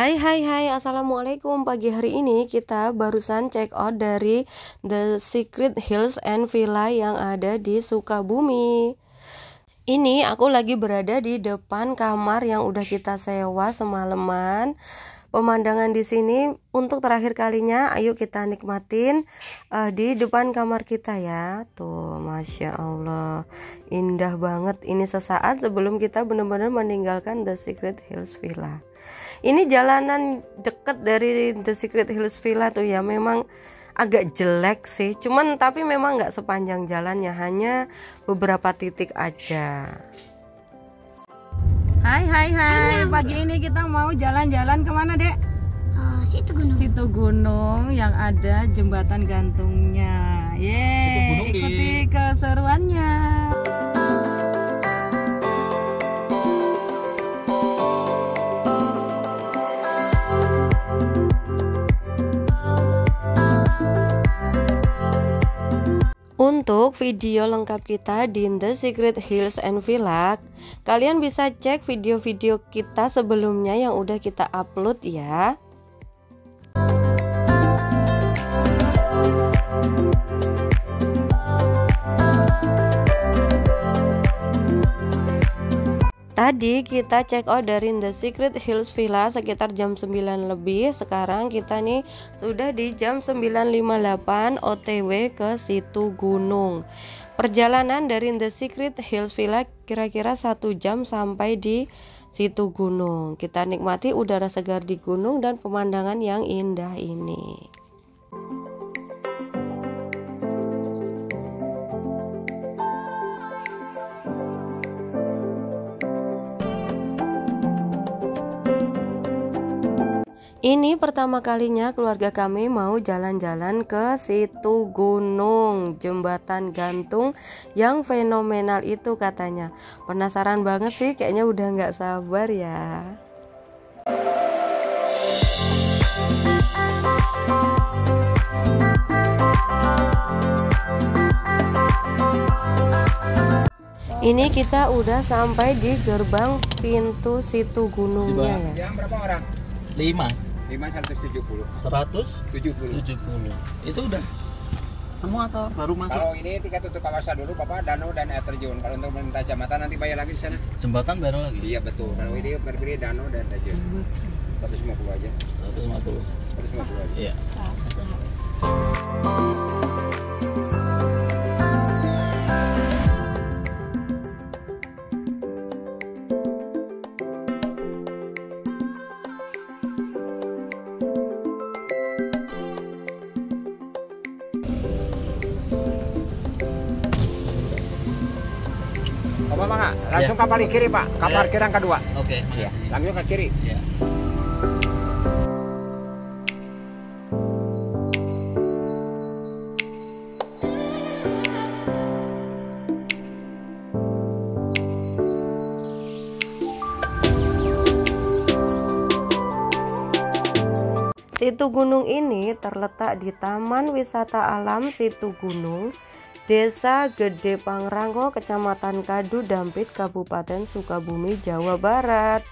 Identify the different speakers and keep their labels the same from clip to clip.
Speaker 1: Hai hai hai, assalamualaikum. Pagi hari ini kita barusan check out dari The Secret Hills and Villa yang ada di Sukabumi. Ini aku lagi berada di depan kamar yang udah kita sewa semalaman. Pemandangan di sini untuk terakhir kalinya, ayo kita nikmatin di depan kamar kita ya. Tuh, masya Allah, indah banget. Ini sesaat sebelum kita benar-benar meninggalkan The Secret Hills Villa. Ini jalanan deket dari The Secret Hills Villa tuh ya, memang agak jelek sih, cuman tapi memang nggak sepanjang jalannya, hanya beberapa titik aja. Hai hai hai, pagi ini kita mau jalan-jalan kemana dek?
Speaker 2: Situ gunung.
Speaker 1: Situ gunung yang ada jembatan gantungnya. Yeay, ikuti keseruannya. Untuk video lengkap kita di The Secret Hills and Villa, kalian bisa cek video-video kita sebelumnya yang udah kita upload ya. Tadi kita check out dari The Secret Hills Villa sekitar jam 9 lebih. Sekarang kita nih sudah di jam 9.58 OTW ke Situ Gunung. Perjalanan dari The Secret Hills Villa kira-kira 1 jam sampai di Situ Gunung. Kita nikmati udara segar di gunung dan pemandangan yang indah ini. Ini pertama kalinya keluarga kami mau jalan-jalan ke Situ Gunung, jembatan gantung yang fenomenal itu katanya. Penasaran banget sih, kayaknya udah nggak sabar ya. Ini kita udah sampai di gerbang pintu Situ Gunungnya ya.
Speaker 3: Yang berapa orang?
Speaker 4: 5
Speaker 3: 170.
Speaker 4: 170. Itu udah semua atau baru masuk?
Speaker 3: Kalau ini tiket untuk kawasan dulu Bapak, danau dan air terjun. Kalau untuk melintas jembatan nanti bayar lagi di sana.
Speaker 4: Jembatan baru lagi?
Speaker 3: Iya betul. Kalau ini berbeda danau dan terjun. 150 aja.
Speaker 4: 150
Speaker 3: aja.
Speaker 4: Iya.
Speaker 3: Bapak mana? Langsung ke paling kiri Pak, ke parkiran kedua.
Speaker 4: Oke,
Speaker 3: Ya,
Speaker 4: makasih.
Speaker 3: langsung ke kiri.
Speaker 4: Ya.
Speaker 1: Situ Gunung ini terletak di Taman Wisata Alam Situ Gunung, Desa Gede Pangrango, Kecamatan Kadu Dampit, Kabupaten Sukabumi, Jawa Barat.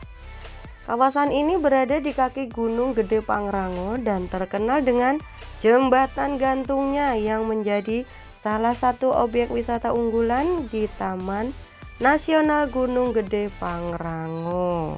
Speaker 1: Kawasan ini berada di kaki Gunung Gede Pangrango dan terkenal dengan jembatan gantungnya yang menjadi salah satu objek wisata unggulan di Taman Nasional Gunung Gede Pangrango.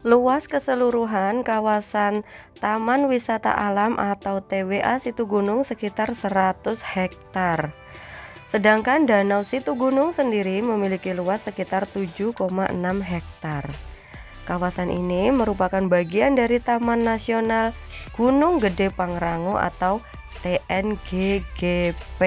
Speaker 1: Luas keseluruhan kawasan Taman Wisata Alam atau TWA Situ Gunung sekitar 100 hektar. Sedangkan Danau Situ Gunung sendiri memiliki luas sekitar 7,6 hektar. Kawasan ini merupakan bagian dari Taman Nasional Gunung Gede Pangrango atau TNGGP.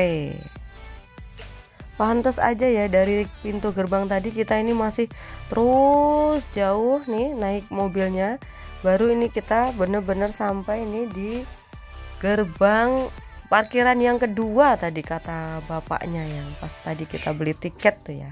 Speaker 1: Pantes aja ya dari pintu gerbang tadi kita ini masih terus jauh nih naik mobilnya. Baru ini kita bener-bener sampai ini di gerbang parkiran yang kedua tadi kata bapaknya yang pas tadi kita beli tiket tuh ya.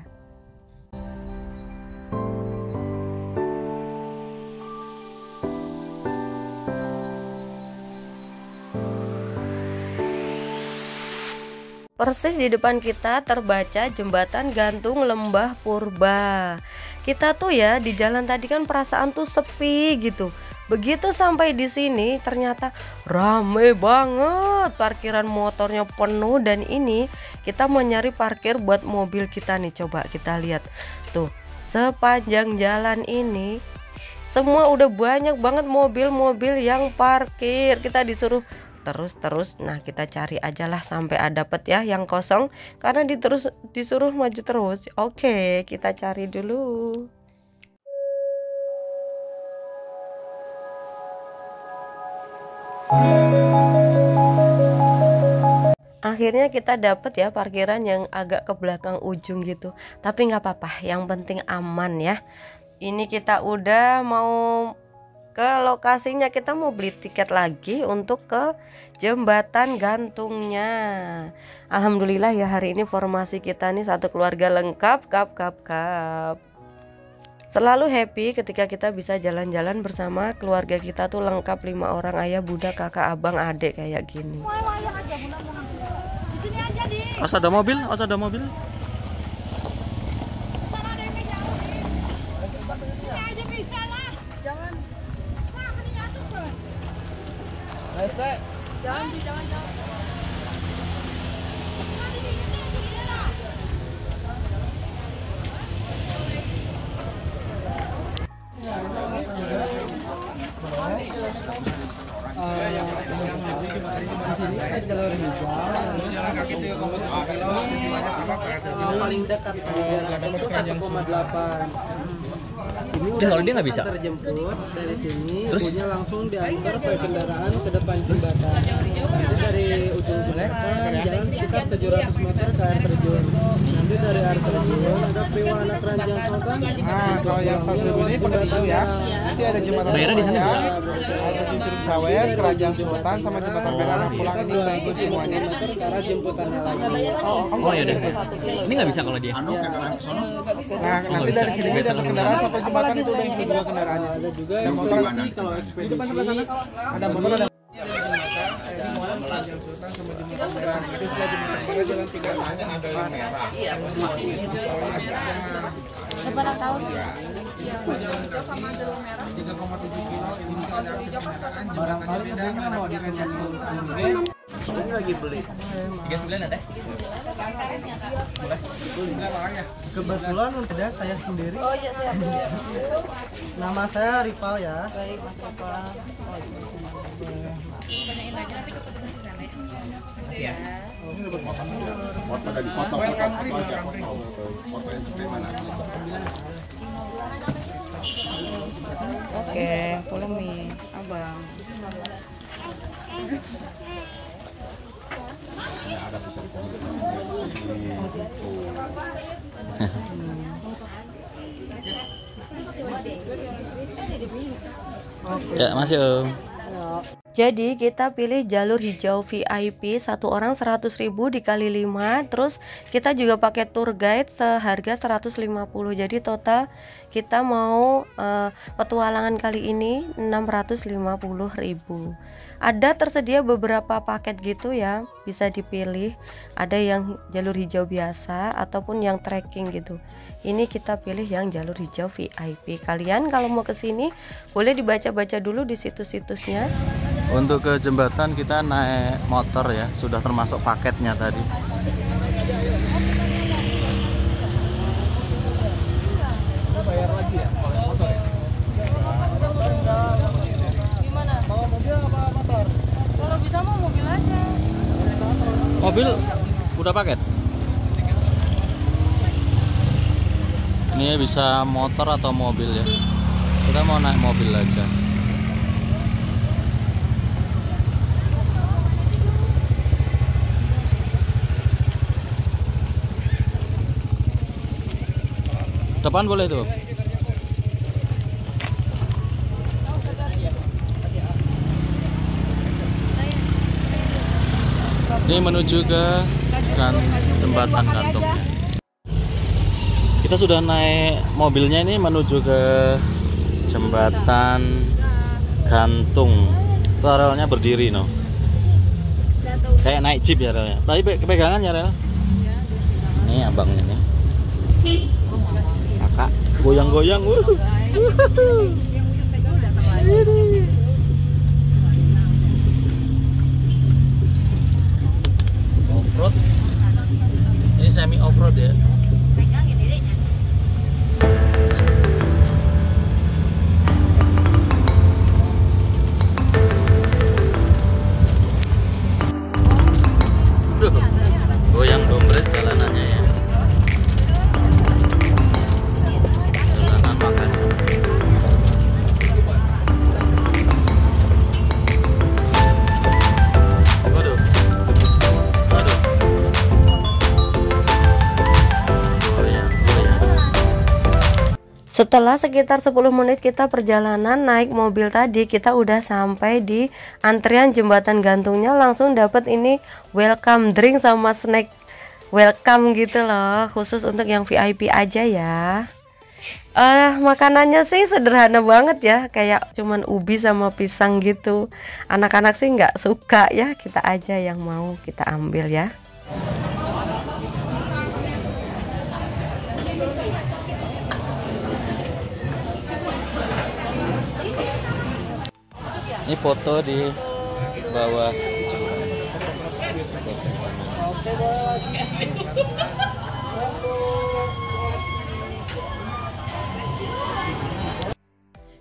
Speaker 1: Persis di depan kita terbaca jembatan gantung Lembah Purba. Kita tuh ya di jalan tadi kan perasaan tuh sepi gitu. Begitu sampai di sini ternyata rame banget, parkiran motornya penuh dan ini kita mau nyari parkir buat mobil kita nih. Coba kita lihat tuh sepanjang jalan ini semua udah banyak banget mobil-mobil yang parkir. Kita disuruh terus. Nah kita cari aja lah sampai dapet ya yang kosong karena disuruh maju terus. Oke, kita cari dulu. Akhirnya kita dapet ya parkiran yang agak ke belakang ujung gitu. Tapi nggak apa-apa, yang penting aman ya. Ini kita udah mau ke lokasinya, kita mau beli tiket lagi untuk ke jembatan gantungnya. Alhamdulillah ya hari ini formasi kita nih satu keluarga lengkap, kap. Selalu happy ketika kita bisa jalan-jalan bersama keluarga kita tuh lengkap 5 orang, ayah, bunda, kakak, abang, adik kayak gini.
Speaker 4: Awas ada mobil, Jangan.
Speaker 2: Paling dekat itu 1,8. Ini
Speaker 4: kalau dia nggak bisa
Speaker 2: terjemput dari sini, ibunya langsung diantar pakai kendaraan ke depan jembatan. Jadi dari ujung jembatan jalan sekitar 700 meter ke air terjun. Nanti dari air terjun ada Priwa Anak Ranjang Sultan.
Speaker 3: Kalau yang satu ini jembatan ya, nanti ada jembatan
Speaker 4: bayarnya di sana bisa.
Speaker 3: Ada di Curug Sawer, Kerajaan Sultan sama jembatan Perak pulang ini udah ikut semuanya.
Speaker 2: Meter ke arah jemputannya lagi.
Speaker 4: Oh ya udah. Ini nggak bisa kalau dia.
Speaker 3: Nah, nanti dari sini ada kendaraan sampai jembatan itu udah ikut dua kendaraannya.
Speaker 2: Ada juga ekspedisi, kalau ekspedisi
Speaker 3: Ada motor ada. Kerajaan Sultan sama jembatan Perak. Itu setelah jembatan Perak jalan 3 hanya ada yang merah. Iya.
Speaker 1: Berapa tahun?
Speaker 3: 3,7 kilo ini ada akses kendaraan
Speaker 2: barangkali
Speaker 3: jembatan
Speaker 2: mau dikenyakin mungkin ini lagi beli
Speaker 4: 39 ada?
Speaker 2: kebetulan ada saya sendiri. Oh iya, nama saya Rival ya.
Speaker 1: Baik Mas Rival.
Speaker 5: Foto dari foto aja. Foto yang seperti mana?
Speaker 1: Oke, polemik abang.
Speaker 5: Ada pusat
Speaker 4: Ya, masih Om.
Speaker 1: Jadi kita pilih jalur hijau VIP, satu orang 100.000 dikali 5. Terus kita juga pakai tour guide seharga 150. Jadi total kita mau petualangan kali ini 650.000. Ada tersedia beberapa paket gitu ya, bisa dipilih. Ada yang jalur hijau biasa ataupun yang trekking gitu. Ini kita pilih yang jalur hijau VIP. Kalian kalau mau kesini boleh dibaca-baca dulu di situs-situsnya.
Speaker 4: Untuk ke jembatan kita naik motor ya, sudah termasuk paketnya tadi.
Speaker 2: Bayar lagi ya kalau motor ya? Gimana? Bawa mobil apa motor?
Speaker 1: Kalau bisa mau mobil aja.
Speaker 4: Mobil udah paket? Ini bisa motor atau mobil ya. Kita mau naik mobil aja. Depan boleh tuh. Ini menuju ke jembatan gantung. Kita sudah naik mobilnya, ini menuju ke jembatan gantung. Itu relnya berdiri, no. Kayak naik jeep ya relnya. Tapi pegangan ya rel. Ini abangnya nih. Kakak goyang-goyang. Off-road. Ini semi off-road ya. Goyang dompet jalanannya ya. Jalanan makan. Waduh. Waduh. Goyang.
Speaker 1: Setelah sekitar 10 menit kita perjalanan naik mobil tadi, kita udah sampai di antrian jembatan gantungnya. Langsung dapat ini welcome drink sama snack welcome gitu loh, khusus untuk yang VIP aja ya. Makanannya sih sederhana banget ya, kayak cuman ubi sama pisang gitu. Anak-anak sih nggak suka ya, kita aja yang mau kita ambil ya.
Speaker 4: Ini foto di bawah.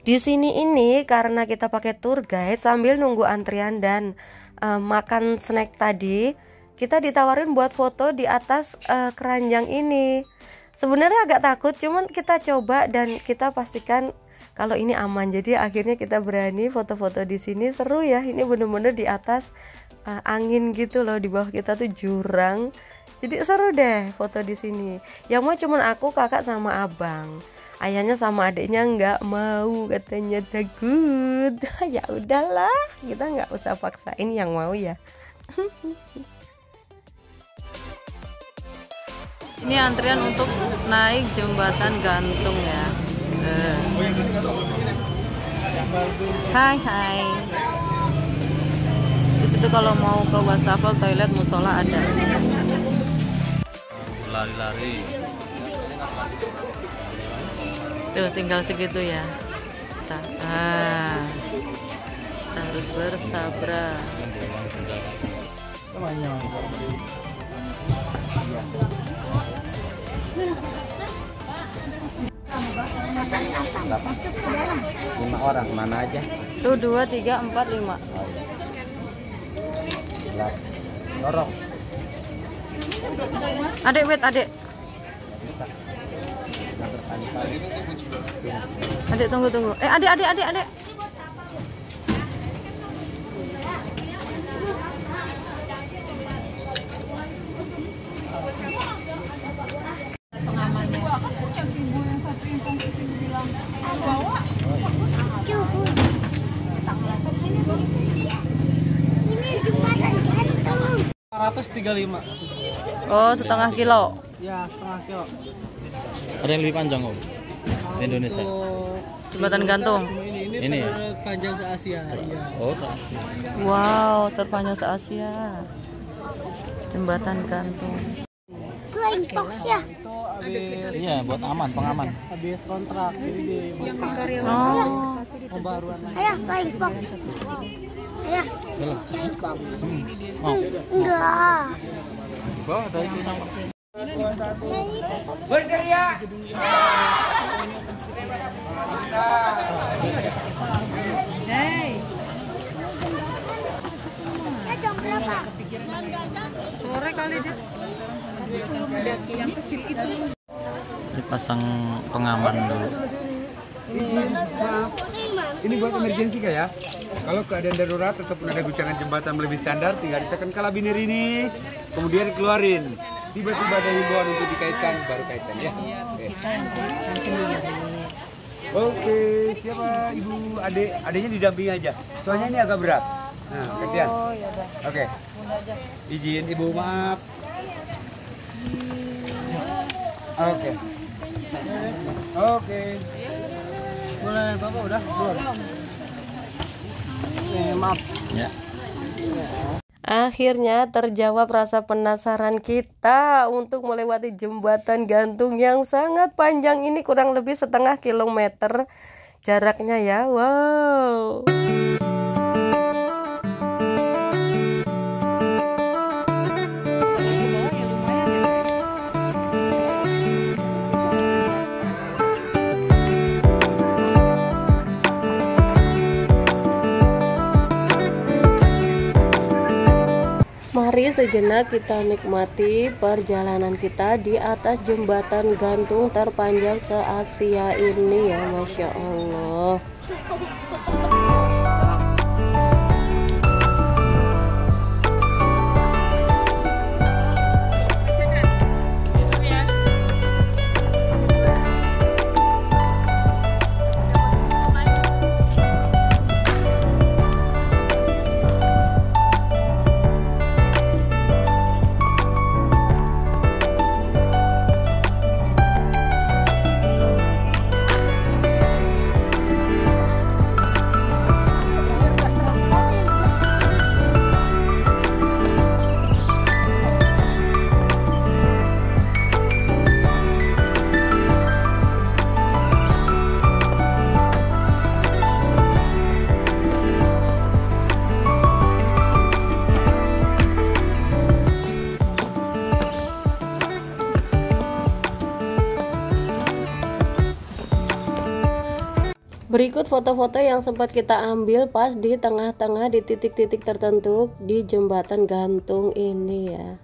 Speaker 1: Di sini ini karena kita pakai tour guide, sambil nunggu antrian dan makan snack tadi, kita ditawarin buat foto di atas keranjang ini. Sebenarnya agak takut, cuman kita coba dan kita pastikan kalau ini aman. Jadi akhirnya kita berani foto-foto di sini. Seru ya, ini bener-bener di atas angin gitu loh, di bawah kita tuh jurang. Jadi seru deh foto di sini. Yang mau cuman aku, kakak sama abang. Ayahnya sama adiknya nggak mau, katanya takut. Ya udahlah, kita nggak usah paksain yang mau ya. Ini antrian untuk naik jembatan gantung ya. Hai. Di situ kalau mau ke wastafel, toilet, musola ada.
Speaker 4: Lari-lari.
Speaker 1: Tuh tinggal segitu ya. Kita harus bersabar.
Speaker 2: Lima orang mana aja?
Speaker 1: Tuh 2, 3, 4, 5.
Speaker 2: Dorong.
Speaker 1: Adek wait adek. Adek tunggu. Adek. Oh, setengah kilo.
Speaker 2: Ya, setengah kilo.
Speaker 4: Ada yang lebih panjang om di Indonesia.
Speaker 1: Jembatan gantung.
Speaker 4: Ini ya?
Speaker 2: Panjang se-Asia. Iya.
Speaker 4: Oh, se-Asia.
Speaker 1: Wow, terpanjang se-Asia. Jembatan gantung.
Speaker 3: Flying fox ya.
Speaker 4: Iya, buat pengaman.
Speaker 2: Habis kontrak jadi
Speaker 1: Oh,
Speaker 2: pembaruan.
Speaker 3: Ayah, flying fox. Ayah,
Speaker 4: Oh,
Speaker 3: enggak.
Speaker 4: bawah ada itu sama.
Speaker 3: Ya jam berapa?
Speaker 1: sore kali dia. Yang kecil itu.
Speaker 4: Dipasang pengaman dulu.
Speaker 6: Ini buat emergensi kah ya? Kalau keadaan darurat ataupun ada guncangan jembatan lebih standar, tinggal ditekan kalabiner ini, kemudian keluarin. tiba-tiba ada himbauan untuk dikaitkan, baru kaitan ya. Oke, siapa ibu adiknya didampingi aja. Soalnya ini agak berat. Nah, kasihan. Oke. Izin ibu, maaf. Oke. Oke.
Speaker 2: Boleh, Bapak udah? Belum. Maaf.
Speaker 4: Ya.
Speaker 1: Akhirnya terjawab rasa penasaran kita untuk melewati jembatan gantung yang sangat panjang ini, kurang lebih 1,5 kilometer jaraknya ya. Wow. Mari sejenak kita nikmati perjalanan kita di atas jembatan gantung terpanjang se-Asia ini ya, Masya Allah. Berikut foto-foto yang sempat kita ambil pas di tengah-tengah di titik-titik tertentu di jembatan gantung ini ya.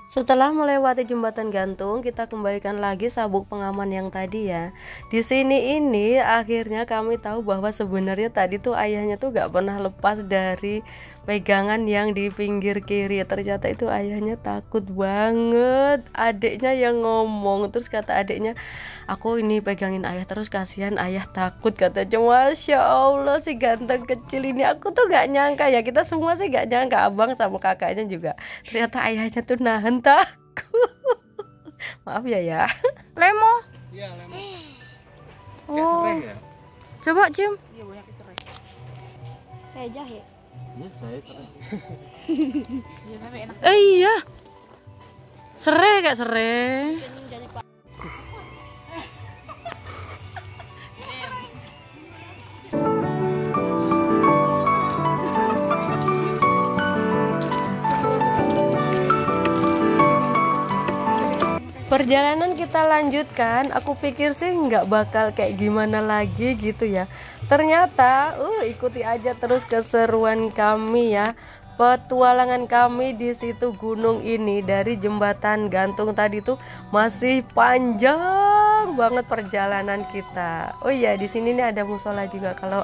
Speaker 1: Setelah melewati jembatan gantung, kita kembalikan lagi sabuk pengaman yang tadi ya. Di sini ini akhirnya kami tahu bahwa sebenarnya tadi tuh ayahnya tuh gak pernah lepas dari pegangan yang di pinggir kiri. Ternyata itu ayahnya takut banget. Adiknya yang ngomong, terus kata adiknya, aku ini pegangin ayah terus, kasihan ayah takut, katanya. Masya Allah, si ganteng kecil ini. Aku tuh gak nyangka ya, kita semua sih gak nyangka, abang sama kakaknya juga. Ternyata ayahnya tuh nahan takut. Maaf ya. Lemo.
Speaker 6: Iya, lemo.
Speaker 1: Oh.
Speaker 6: Kayak serai ya?
Speaker 1: Coba cium.
Speaker 7: Iya, banyak serai. Kayak jahe.
Speaker 4: Ini saya serai.
Speaker 7: Iya, tapi enak.
Speaker 1: Iya. Serai kayak serai.
Speaker 7: Jadi Pak.
Speaker 1: Perjalanan kita lanjutkan. Aku pikir sih nggak bakal kayak gimana lagi gitu ya. Ternyata ikuti aja terus keseruan kami ya. Petualangan kami di situ gunung ini dari jembatan gantung tadi tuh masih panjang banget perjalanan kita. Oh iya, di sini nih ada musola juga kalau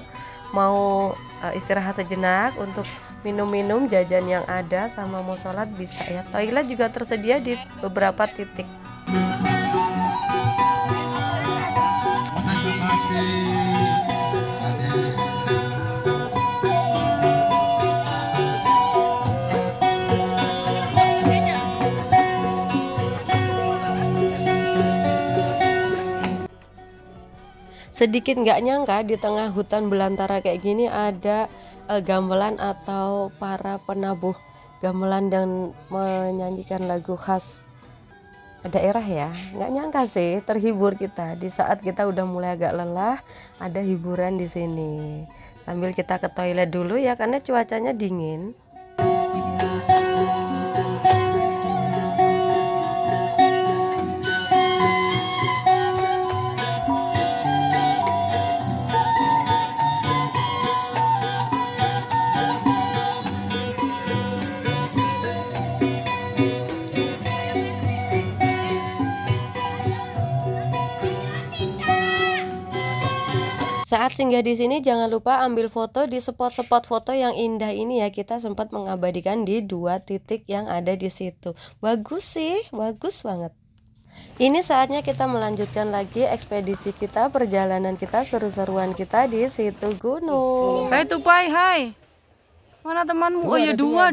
Speaker 1: mau istirahat sejenak untuk minum-minum jajan yang ada sama mau sholat bisa ya. Toilet juga tersedia di beberapa titik. Sedikit nggak nyangka di tengah hutan belantara kayak gini ada gamelan atau para penabuh gamelan dan menyanyikan lagu khas daerah ya. Nggak nyangka sih, terhibur kita di saat kita udah mulai agak lelah, ada hiburan di sini. Sambil kita ke toilet dulu ya karena cuacanya dingin. Saat singgah di sini jangan lupa ambil foto di spot-spot foto yang indah ini ya. Kita sempat mengabadikan di 2 titik yang ada di situ. Bagus sih, bagus banget. Ini saatnya kita melanjutkan lagi ekspedisi kita, perjalanan kita, seru-seruan kita di situ gunung.
Speaker 8: Hai Tupai, hai. Mana temanmu? Oh ya dua.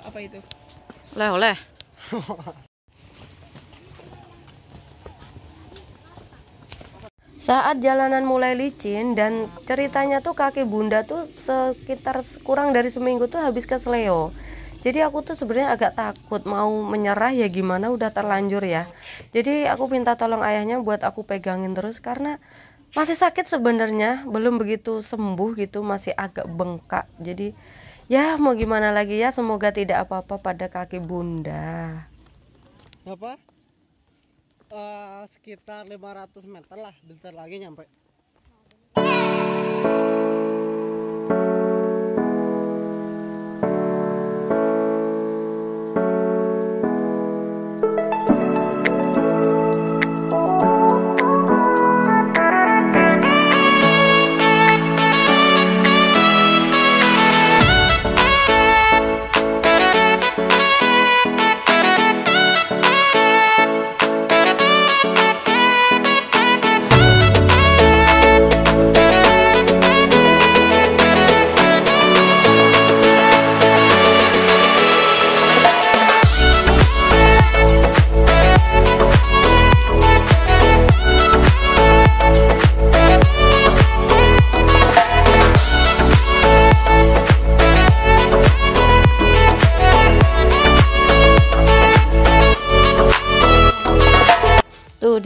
Speaker 8: Apa itu? Oleh.
Speaker 1: Saat jalanan mulai licin dan ceritanya tuh kaki bunda tuh sekitar kurang dari seminggu tuh habis kesleo. Jadi aku tuh sebenarnya agak takut mau menyerah ya gimana, udah terlanjur ya. Jadi aku minta tolong ayahnya buat aku pegangin terus karena masih sakit sebenarnya, belum begitu sembuh gitu, masih agak bengkak. Jadi ya mau gimana lagi ya, semoga tidak apa-apa pada kaki bunda.
Speaker 2: Apa? Sekitar 500 meter lah, bentar lagi nyampe.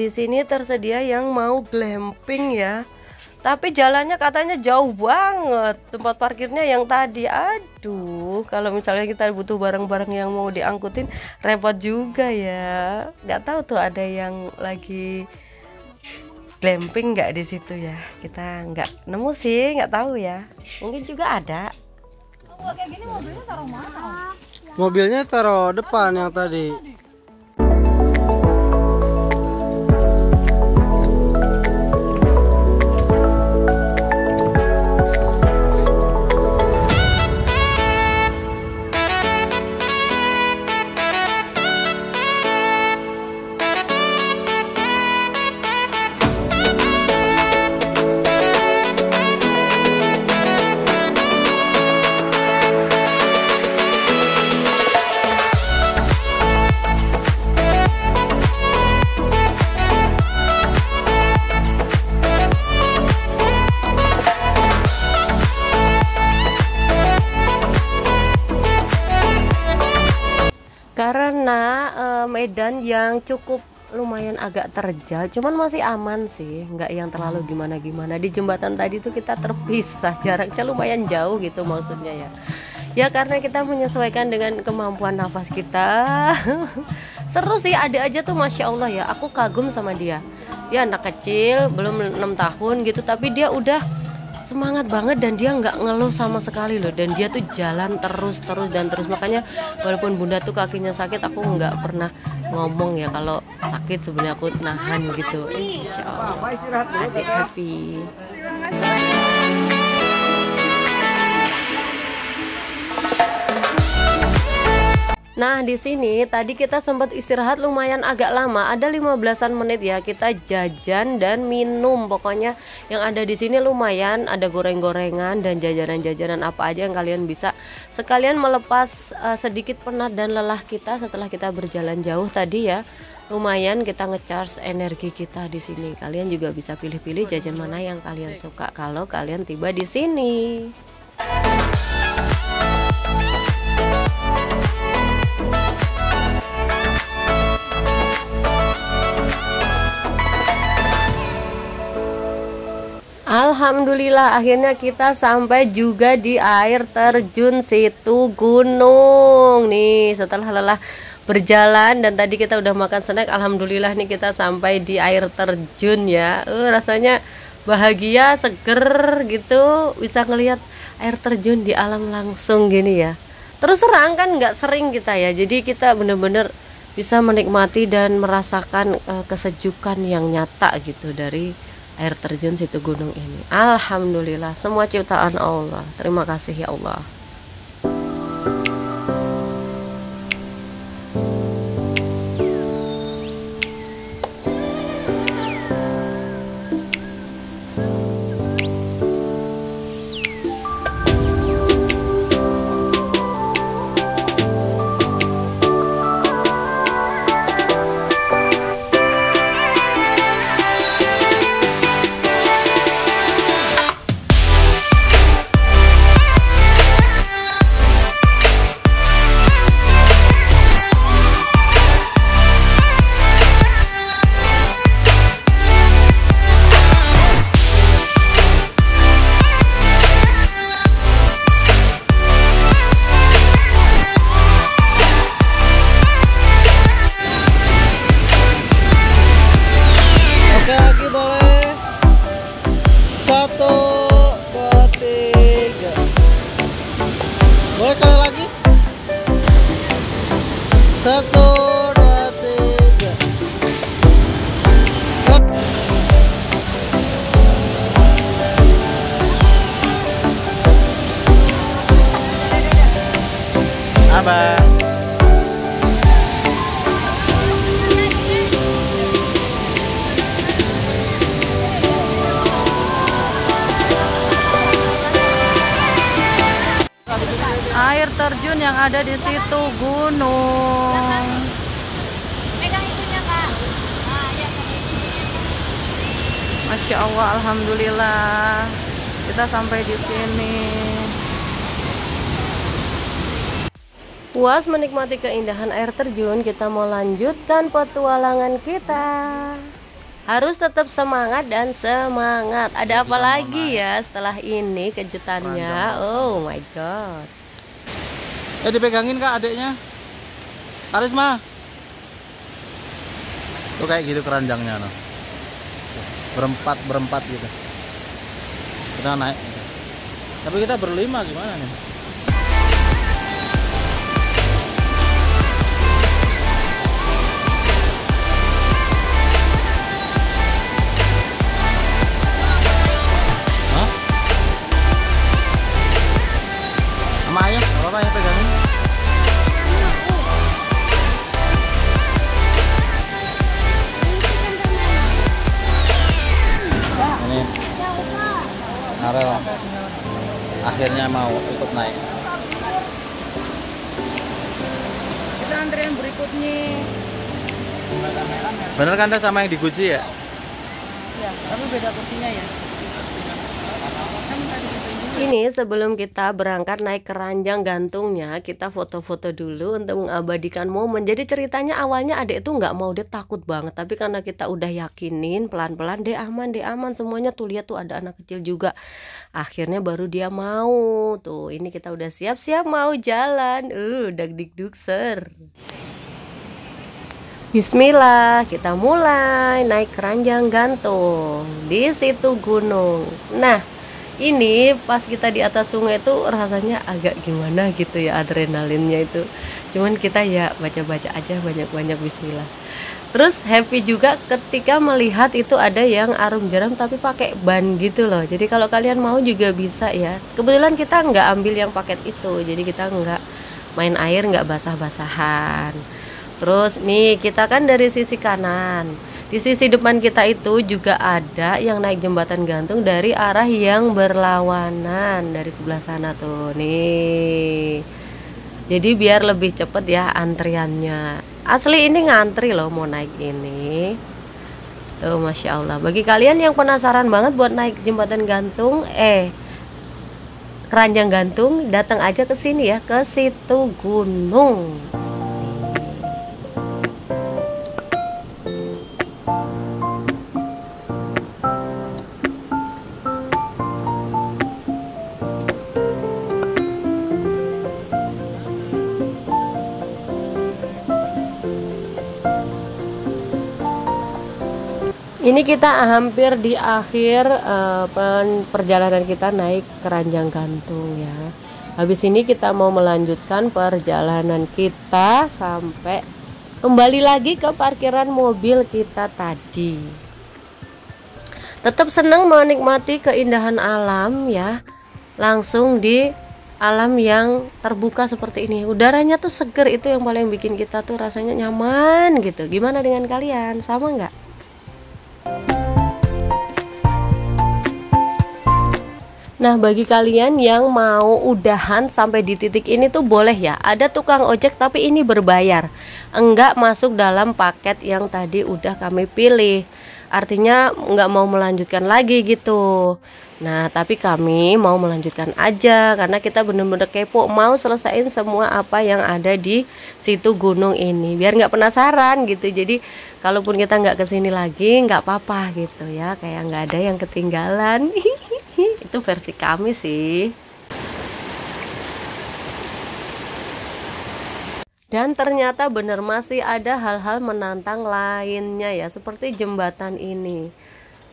Speaker 1: Di sini tersedia yang mau glamping ya. Tapi jalannya katanya jauh banget. Tempat parkirnya yang tadi. Aduh, kalau misalnya kita butuh barang-barang yang mau diangkutin repot juga ya. Nggak tahu tuh ada yang lagi glamping nggak di situ ya. Kita nggak nemu sih, nggak tahu ya. Mungkin juga ada.
Speaker 8: Oh, kayak gini mobilnya taruh mana?
Speaker 2: Mobilnya taruh depan yang tadi.
Speaker 1: Karena medan yang cukup lumayan agak terjal, cuman masih aman sih, nggak yang terlalu gimana-gimana. Di jembatan tadi tuh kita terpisah, jaraknya lumayan jauh gitu maksudnya ya. Ya karena kita menyesuaikan dengan kemampuan nafas kita. Seru sih, ada aja tuh Masya Allah ya, aku kagum sama dia. Dia anak kecil, belum 6 tahun gitu, tapi dia udah semangat banget dan dia nggak ngeluh sama sekali loh. Dan dia tuh jalan terus. Makanya walaupun bunda tuh kakinya sakit, aku nggak pernah ngomong ya kalau sakit, sebenarnya aku nahan gitu. Insya Allah adik happy. Nah di sini tadi kita sempat istirahat lumayan agak lama, ada 15-an menit ya. Kita jajan dan minum, pokoknya yang ada di sini lumayan, ada goreng-gorengan dan jajanan-jajanan apa aja yang kalian bisa sekalian melepas sedikit penat dan lelah kita setelah kita berjalan jauh tadi ya. Lumayan kita ngecharge energi kita di sini. Kalian juga bisa pilih-pilih jajan mana yang kalian suka kalau kalian tiba di sini. Alhamdulillah akhirnya kita sampai juga di air terjun Situ Gunung nih. Setelah lelah berjalan dan tadi kita udah makan snack, alhamdulillah nih kita sampai di air terjun ya. Rasanya bahagia, seger gitu, bisa ngelihat air terjun di alam langsung gini ya. Terus terang kan nggak sering kita ya, jadi kita bener-bener bisa menikmati dan merasakan kesejukan yang nyata gitu dari air terjun Situ Gunung ini. Alhamdulillah, semua ciptaan Allah. Terima kasih ya Allah.
Speaker 2: Boleh kali lagi? 1, 2, 3.
Speaker 4: Abang.
Speaker 8: Air terjun yang ada di Situ Gunung.
Speaker 7: Pegang itunya, Kak. Nah, ya.
Speaker 8: Masya Allah, alhamdulillah. Kita sampai di sini.
Speaker 1: Puas menikmati keindahan air terjun, kita mau lanjutkan petualangan kita. Harus tetap semangat dan semangat. Ada apa lagi ya setelah ini kejutannya? Oh my god.
Speaker 4: Dipegangin Kak adiknya. Karisma. Tuh kayak gitu keranjangnya no. Berempat gitu. Kita naik. Tapi kita berlima gimana nih? Sama ayo, apa ya pegangin. Ini Arel akhirnya mau ikut naik.
Speaker 8: Kita antrian berikutnya.
Speaker 4: Bener kan Anda sama yang di Guci ya?
Speaker 8: Ya, tapi beda kursinya ya.
Speaker 1: Ini sebelum kita berangkat naik keranjang gantungnya, kita foto-foto dulu untuk mengabadikan momen. Jadi ceritanya awalnya adik itu nggak mau, dia takut banget. Tapi karena kita udah yakinin pelan-pelan, dek aman, semuanya tuh lihat tuh ada anak kecil juga. Akhirnya baru dia mau. Tuh ini kita udah siap-siap mau jalan. Dagdikdukser. Bismillah, kita mulai naik keranjang gantung di Situ Gunung. Nah, ini pas kita di atas sungai itu rasanya agak gimana gitu ya, adrenalinnya itu. Cuman kita ya baca-baca aja, banyak-banyak bismillah. Terus happy juga ketika melihat itu ada yang arum jeram tapi pakai ban gitu loh. Jadi kalau kalian mau juga bisa ya. Kebetulan kita nggak ambil yang paket itu, jadi kita nggak main air, nggak basah-basahan. Terus nih kita kan dari sisi kanan. Di sisi depan kita itu juga ada yang naik jembatan gantung dari arah yang berlawanan dari sebelah sana tuh nih. Jadi biar lebih cepet ya antriannya. Asli ini ngantri loh mau naik ini. Tuh Masya Allah. Bagi kalian yang penasaran banget buat naik jembatan gantung, keranjang gantung, datang aja ke sini ya, ke Situ Gunung. Ini kita hampir di akhir perjalanan kita naik keranjang gantung ya. Habis ini kita mau melanjutkan perjalanan kita sampai Kembali lagi ke parkiran mobil kita tadi. Tetap senang menikmati keindahan alam ya. Langsung di alam yang terbuka seperti ini. Udaranya tuh seger, itu yang paling bikin kita tuh rasanya nyaman gitu. Gimana dengan kalian? Sama nggak? Nah, bagi kalian yang mau udahan sampai di titik ini tuh boleh ya. Ada tukang ojek tapi ini berbayar. Enggak masuk dalam paket yang tadi udah kami pilih. Artinya enggak mau melanjutkan lagi gitu. Nah, tapi kami mau melanjutkan aja karena kita bener-bener kepo, mau selesaiin semua apa yang ada di situ gunung ini. Biar nggak penasaran gitu. Jadi, kalaupun kita nggak kesini lagi, nggak apa-apa gitu ya. Kayak nggak ada yang ketinggalan. Itu versi kami sih. Dan ternyata bener masih ada hal-hal menantang lainnya ya, seperti jembatan ini.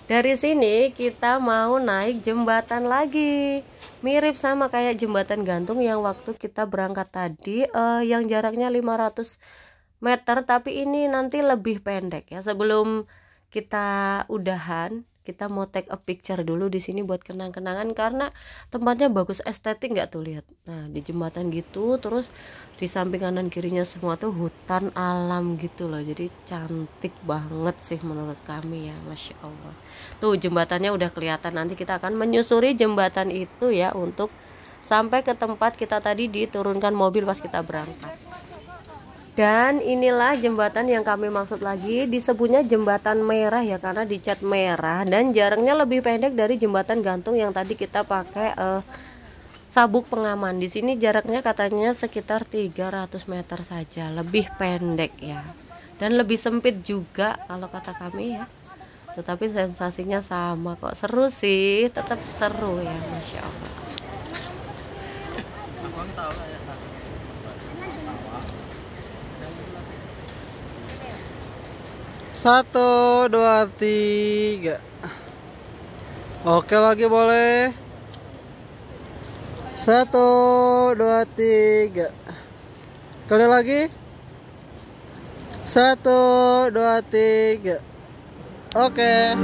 Speaker 1: Dari sini kita mau naik jembatan lagi. Mirip sama kayak jembatan gantung yang waktu kita berangkat tadi, yang jaraknya 500 meter, tapi ini nanti lebih pendek ya. Sebelum kita udahan, kita mau take a picture dulu di sini buat kenang-kenangan karena tempatnya bagus, estetik nggak tuh, lihat. Nah, di jembatan gitu, terus di samping kanan kirinya semua tuh hutan alam gitu loh. Jadi cantik banget sih menurut kami ya, Masya Allah. Tuh jembatannya udah kelihatan, nanti kita akan menyusuri jembatan itu ya untuk sampai ke tempat kita tadi diturunkan mobil pas kita berangkat. Dan inilah jembatan yang kami maksud lagi, disebutnya jembatan merah ya karena dicat merah dan jaraknya lebih pendek dari jembatan gantung yang tadi kita pakai sabuk pengaman. Di sini jaraknya katanya sekitar 300 meter saja, lebih pendek ya. Dan lebih sempit juga kalau kata kami ya. Tetapi sensasinya sama kok, seru sih, tetap seru ya, Masya Allah.
Speaker 2: Satu, dua, tiga. Oke, lagi boleh. 1, 2, 3. Kali lagi. 1, 2, 3. Oke.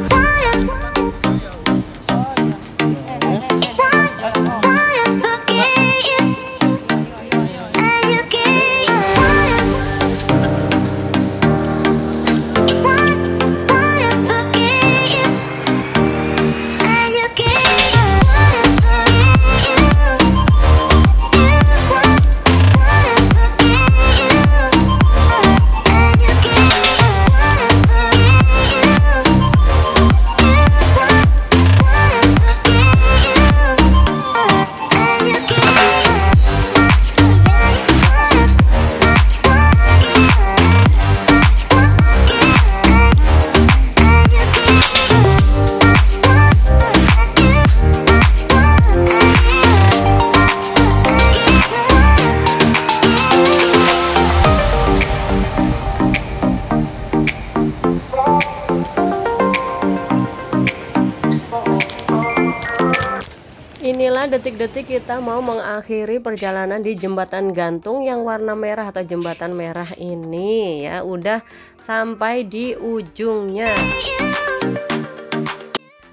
Speaker 1: Inilah detik-detik kita mau mengakhiri perjalanan di jembatan gantung yang warna merah atau jembatan merah ini ya. Udah sampai di ujungnya.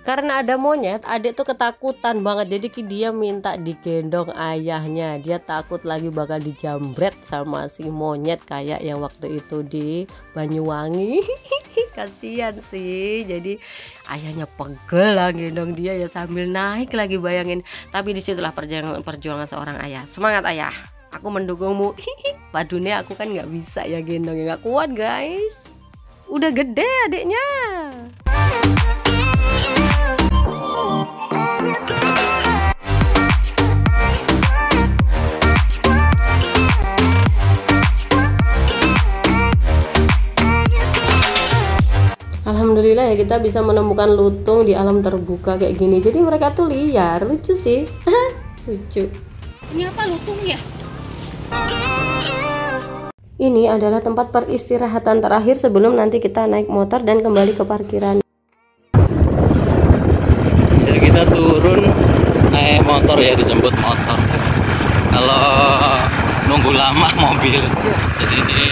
Speaker 1: Karena ada monyet, adik tuh ketakutan banget. Jadi dia minta digendong ayahnya. Dia takut lagi bakal dijambret sama si monyet kayak yang waktu itu di Banyuwangi. Kasihan sih. Jadi ayahnya pegel lah gendong dia ya sambil naik lagi, bayangin. Tapi disitulah perjuangan seorang ayah. Semangat ayah, aku mendukungmu. Padune aku kan nggak bisa ya gendongnya, nggak kuat guys. Udah gede adiknya. Alhamdulillah ya kita bisa menemukan lutung di alam terbuka kayak gini. Jadi mereka tuh liar, lucu sih. Lucu.
Speaker 7: Ini apa, lutung ya?
Speaker 1: Ini adalah tempat peristirahatan terakhir sebelum nanti kita naik motor dan kembali ke parkiran.
Speaker 4: Ya kita turun naik motor ya, dijemput motor. Kalau nunggu lama mobil. Jadi ini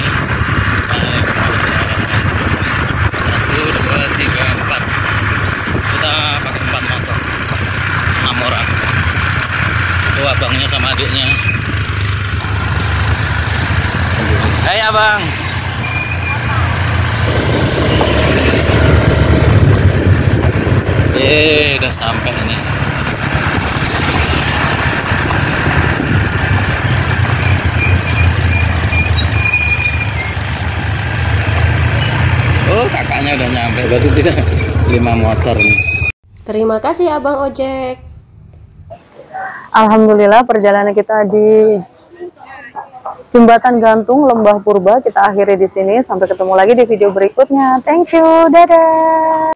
Speaker 4: Kita pakai 4 motor, 6 orang. Itu abangnya sama adiknya. Hai abang. Udah sampai nih. Oh, kakaknya udah nyampe, berarti kita 5 motor nih.
Speaker 1: Terima kasih Abang Ojek.
Speaker 8: Alhamdulillah perjalanan kita di Jembatan Gantung Lembah Purba kita akhiri di sini. Sampai ketemu lagi di video berikutnya. Thank you, dadah.